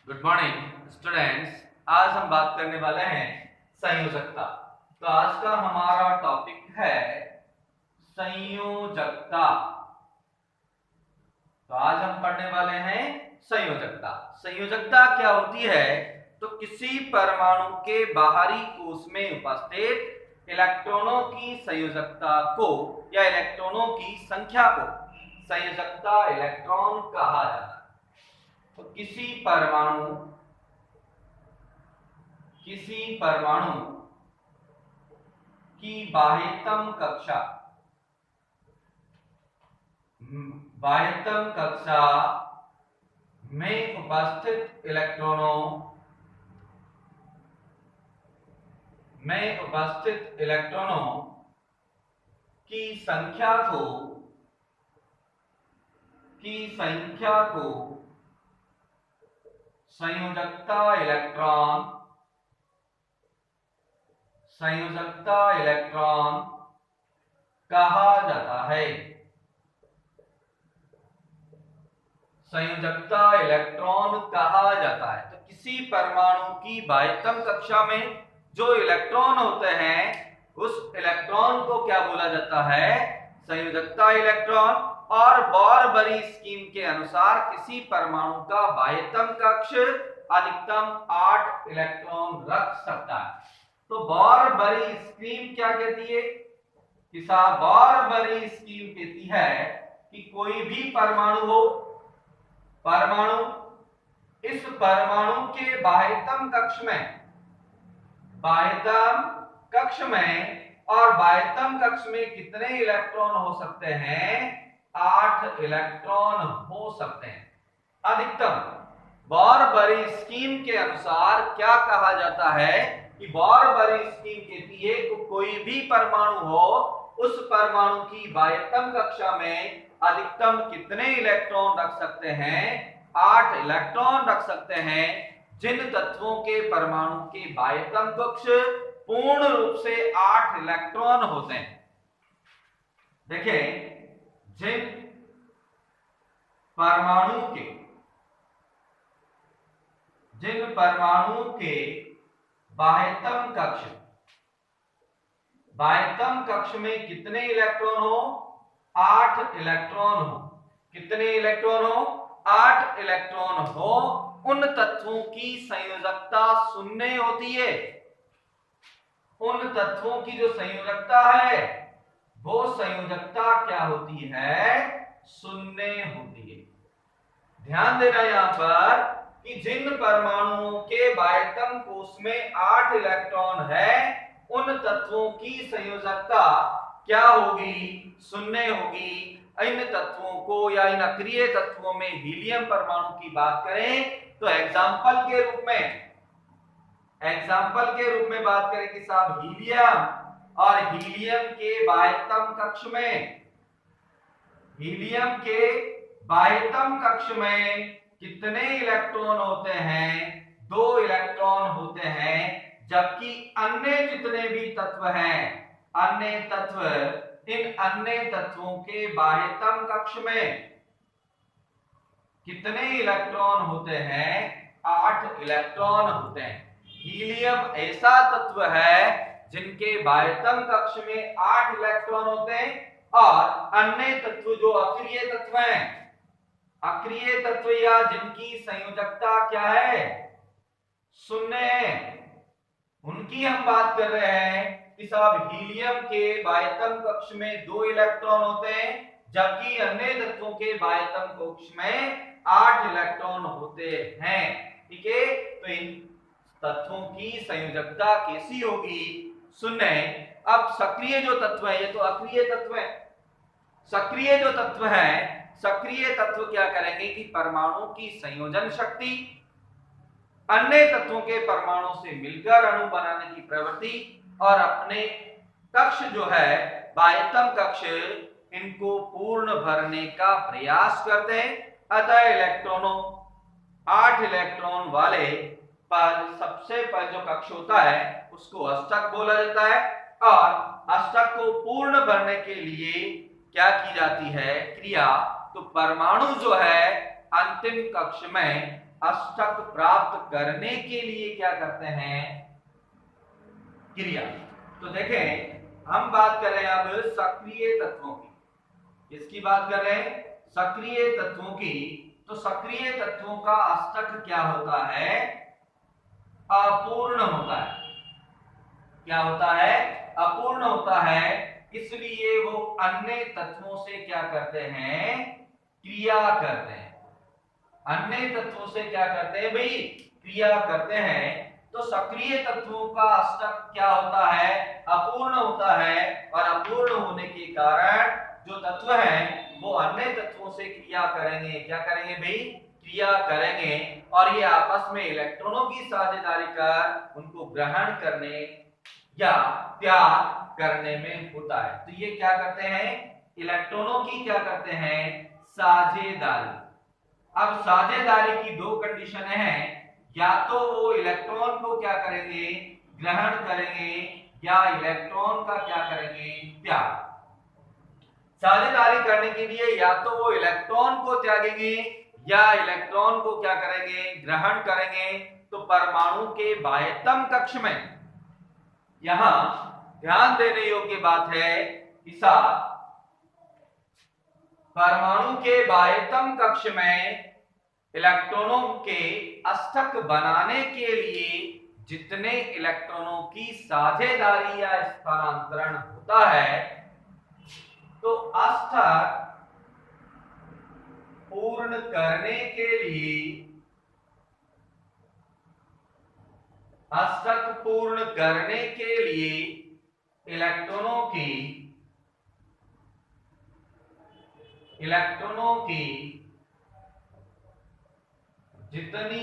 Good morning students. आज हम बात करने वाले हैं संयोजकता। तो आज का हमारा टॉपिक है संयोजकता। तो आज हम पढ़ने वाले हैं संयोजकता। संयोजकता क्या होती है? तो किसी परमाणु के बाहरी कोश में उपस्थित इलेक्ट्रॉनों की संयोजकता को या इलेक्ट्रॉनों की संख्या को संयोजकता इलेक्ट्रॉन कहा जाता है। तो किसी परमाणु की बाह्यतम कक्षा में उपस्थित इलेक्ट्रॉनों की संख्या को संयोजकता इलेक्ट्रॉन कहा जाता है। संयोजकता इलेक्ट्रॉन कहा जाता है। तो किसी परमाणु की बाह्यतम कक्षा में जो इलेक्ट्रॉन होते हैं उस इलेक्ट्रॉन को क्या बोला जाता है? संयोजकता इलेक्ट्रॉन। और बोर-बरी स्कीम के अनुसार किसी परमाणु का बाह्यतम कक्ष अधिकतम 8 इलेक्ट्रॉन रख सकता है। तो बोर-बरी स्कीम क्या कहती है? बोर-बरी स्कीम कहती है कि कोई भी इस परमाणु के बाह्यतम कक्ष में कितने इलेक्ट्रॉन हो सकते हैं? 8 इलेक्ट्रॉन हो सकते हैं अधिकतम। बोर-बरी स्कीम के अनुसार क्या कहा जाता है कि बोर-बरी स्कीम कहती है कि कोई भी परमाणु हो उस परमाणु की बाह्यतम कक्षा में अधिकतम कितने इलेक्ट्रॉन रख सकते हैं? 8 इलेक्ट्रॉन रख सकते हैं। जिन तत्वों के परमाणु के बाह्यतम कक्ष पूर्ण रूप से 8 इलेक्ट्रॉन होते हैं। देखिए, जिन परमाणु के बाह्यतम कक्ष में कितने इलेक्ट्रॉन हो? 8 इलेक्ट्रॉन हो। कितने इलेक्ट्रॉन हो? 8 इलेक्ट्रॉन हो। उन तत्वों की संयोजकता शून्य होती है। उन तत्वों की जो संयोजकता है वो संयोजकता क्या होती है? शून्य होती है। ध्यान देना यहां पर कि जिन परमाणुओं के बाह्यतम कोश में 8 इलेक्ट्रॉन है उन तत्वों की संयोजकता क्या होगी? शून्य होगी। इन तत्वों को या इन अक्रिय तत्वों में हीलियम परमाणु की बात करें तो एग्जाम्पल के रूप में बात करें कि साहब हीलियम के बाह्यतम कक्ष में कितने इलेक्ट्रॉन होते हैं? 2 इलेक्ट्रॉन होते हैं। जबकि अन्य जितने भी तत्व हैं, इन अन्य तत्वों के बाह्यतम कक्ष में कितने इलेक्ट्रॉन होते हैं? 8 इलेक्ट्रॉन होते हैं। हीलियम ऐसा तत्व है जिनके बाह्यतम कक्ष में 8 इलेक्ट्रॉन होते हैं और अन्य तत्व जो अक्रिय तत्व या जिनकी संयोजकता क्या है? शून्य है, उनकी हम बात कर रहे हैं कि साहब हीलियम के बाह्यतम कक्ष में 2 इलेक्ट्रॉन होते हैं जबकि अन्य तत्वों के बाह्यतम कक्ष में 8 इलेक्ट्रॉन होते हैं। ठीक है, तो इन तत्वों की संयोजकता कैसी होगी? शून्य। अब सक्रिय जो तत्व है, ये तो अक्रिय तत्व है। सक्रिय तत्व क्या करेंगे कि परमाणु की संयोजन शक्ति, अन्य तत्वों के परमाणु से मिलकर अणु बनाने की प्रवृत्ति और अपने कक्ष जो है बाह्यतम कक्ष इनको पूर्ण भरने का प्रयास करते हैं। अतः 8 इलेक्ट्रॉन वाले पर सबसे पहले जो कक्ष होता है उसको अष्टक बोला जाता है और अष्टक को पूर्ण भरने के लिए क्या की जाती है? क्रिया। तो परमाणु जो है अंतिम कक्ष में अष्टक प्राप्त करने के लिए क्या करते हैं, क्रिया। तो देखें हम बात कर रहे हैं अब सक्रिय तत्वों की, किसकी बात कर रहे हैं, सक्रिय तत्वों की। तो सक्रिय तत्वों का अष्टक क्या होता है, अपूर्ण होता है। क्या होता है, अपूर्ण होता है, इसलिए वो अन्य तत्वों से क्या करते हैं, क्रिया करते हैं। अन्य तत्वों से क्या करते हैं भाई, क्रिया करते हैं। तो सक्रिय तत्वों का अष्टक क्या होता है, अपूर्ण होता है, और अपूर्ण होने के कारण जो तत्व हैं वो अन्य तत्वों से क्रिया करेंगे। क्या करेंगे भाई, क्रिया करेंगे, और ये आपस में इलेक्ट्रॉनों की साझेदारी कर उनको ग्रहण करने या त्याग करने में होता है। तो ये क्या करते हैं, इलेक्ट्रॉनों की क्या करते हैं, साझेदारी। अब साझेदारी की दो कंडीशन हैं, या तो वो इलेक्ट्रॉन को क्या करेंगे, ग्रहण करेंगे, या इलेक्ट्रॉन का क्या करेंगे, त्याग। साझेदारी करने के लिए या तो वो इलेक्ट्रॉन को त्यागेंगे या इलेक्ट्रॉन को क्या करेंगे, ग्रहण करेंगे। तो परमाणु के बाह्यतम कक्ष में, यहां ध्यान देने योग्य बात है कि परमाणु के बाह्यतम कक्ष में इलेक्ट्रॉनों के अष्टक बनाने के लिए जितने इलेक्ट्रॉनों की साझेदारी या स्थानांतरण होता है, तो अष्टक पूर्ण करने के लिए, अष्टक पूर्ण करने के लिए इलेक्ट्रॉनों की जितनी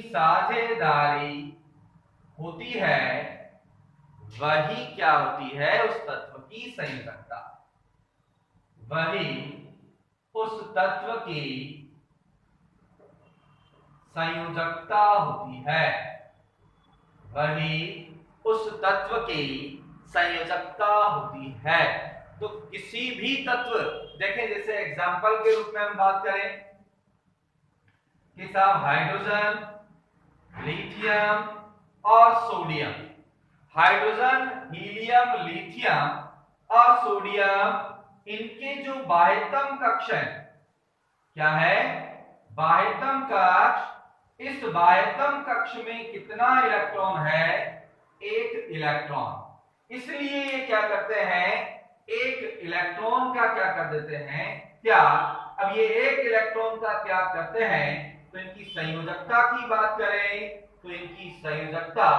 साझेदारी होती है वही क्या होती है, उस तत्व की संयोजकता। वही उस तत्व की संयोजकता होती है। वही उस तत्व की संयोजकता होती है। तो किसी भी तत्व, देखें जैसे एग्जांपल के रूप में हम बात करें कि साहब हाइड्रोजन, लिथियम और सोडियम, हाइड्रोजन, हीलियम, लिथियम और सोडियम, इनके जो बाह्यतम कक्ष है, क्या है, बाह्यतम कक्ष। इस बाह्यतम कक्ष में कितना इलेक्ट्रॉन है, एक इलेक्ट्रॉन। इसलिए ये क्या करते हैं, एक इलेक्ट्रॉन का क्या कर देते हैं, त्याग। अब ये एक इलेक्ट्रॉन का त्याग करते हैं, तो इनकी संयोजकता की बात करें तो इनकी संयोजकता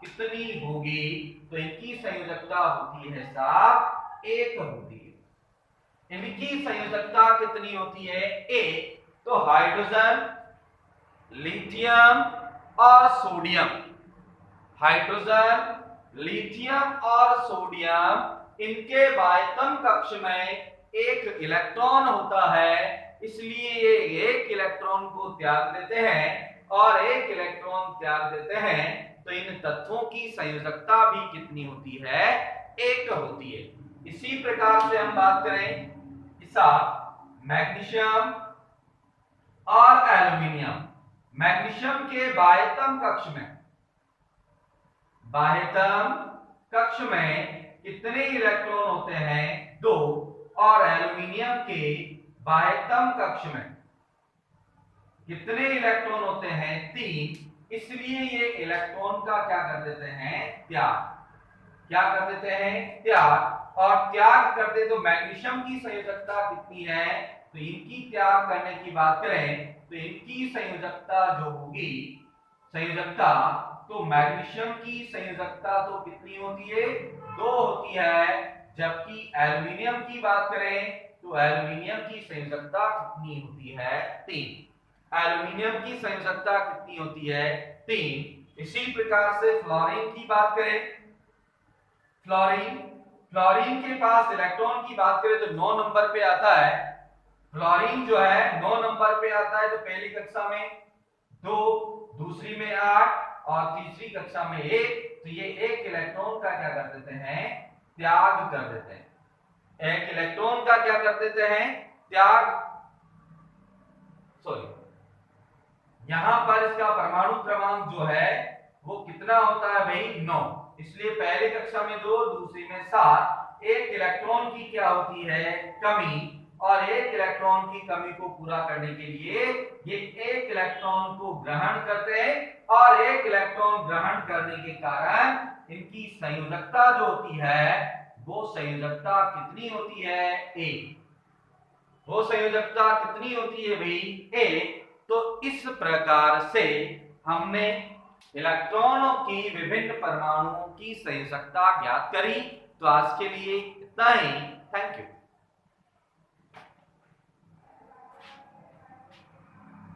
कितनी होगी, तो इनकी संयोजकता होती है साहब एक होती है। इनकी संयोजकता कितनी होती है, एक। तो हाइड्रोजन, लिथियम और सोडियम, हाइड्रोजन, लिथियम और सोडियम, इनके बाह्यतम कक्ष में एक इलेक्ट्रॉन होता है। इसलिए ये एक इलेक्ट्रॉन को त्याग देते हैं और एक इलेक्ट्रॉन त्याग देते हैं। तो इन तत्वों की संयोजकता भी कितनी होती है, एक होती है। इसी प्रकार से हम बात करें मैग्नीशियम और एल्यूमिनियम। मैग्नीशियम के बाह्यतम कक्ष में कितने इलेक्ट्रॉन होते हैं, दो। और एल्यूमिनियम के बाह्यतम कक्ष में कितने इलेक्ट्रॉन होते हैं, तीन। इसलिए ये इलेक्ट्रॉन का क्या कर देते हैं, त्याग। क्या कर देते हैं, त्याग। और त्याग करते तो मैग्नीशियम की संयोजकता कितनी है, तो इनकी त्याग करने की बात करें तो इनकी संयोजकता जो होगी, संयोजकता, तो मैग्नीशियम की संयोजकता तो कितनी होती है, दो होती है। जबकि एल्यूमिनियम की बात करें तो एल्यूमिनियम की संयोजकता कितनी होती है, तीन। एल्यूमिनियम की संयोजकता कितनी होती है, तीन। इसी प्रकार से फ्लोरीन की बात करें, फ्लोरीन के पास इलेक्ट्रॉन की बात करें तो 9 नंबर पे आता है। फ्लोरीन जो है 9 नंबर पे आता है। तो पहली कक्षा में 2, दूसरी में 8 और तीसरी कक्षा में 1। तो ये एक इलेक्ट्रॉन का क्या कर देते हैं, त्याग कर देते हैं। एक इलेक्ट्रॉन का क्या कर देते हैं, त्याग, सॉरी, यहां पर इसका परमाणु क्रमांक जो है वो कितना होता है भाई 9, इसलिए पहले कक्षा में 2, दूसरी में 7। एक इलेक्ट्रॉन की क्या होती है कमी, और एक इलेक्ट्रॉन की कमी को पूरा करने के लिए ये एक इलेक्ट्रॉन को ग्रहण करते हैं, और एक इलेक्ट्रॉन ग्रहण करने के कारण इनकी संयोजकता जो होती है वो संयोजकता कितनी होती है 1। वो संयोजकता कितनी होती है भाई 1। तो इस प्रकार से हमने इलेक्ट्रॉनों की विभिन्न परमाणुओं की संयोजकता ज्ञात करी। तो आज के लिए इतना ही। Thank you.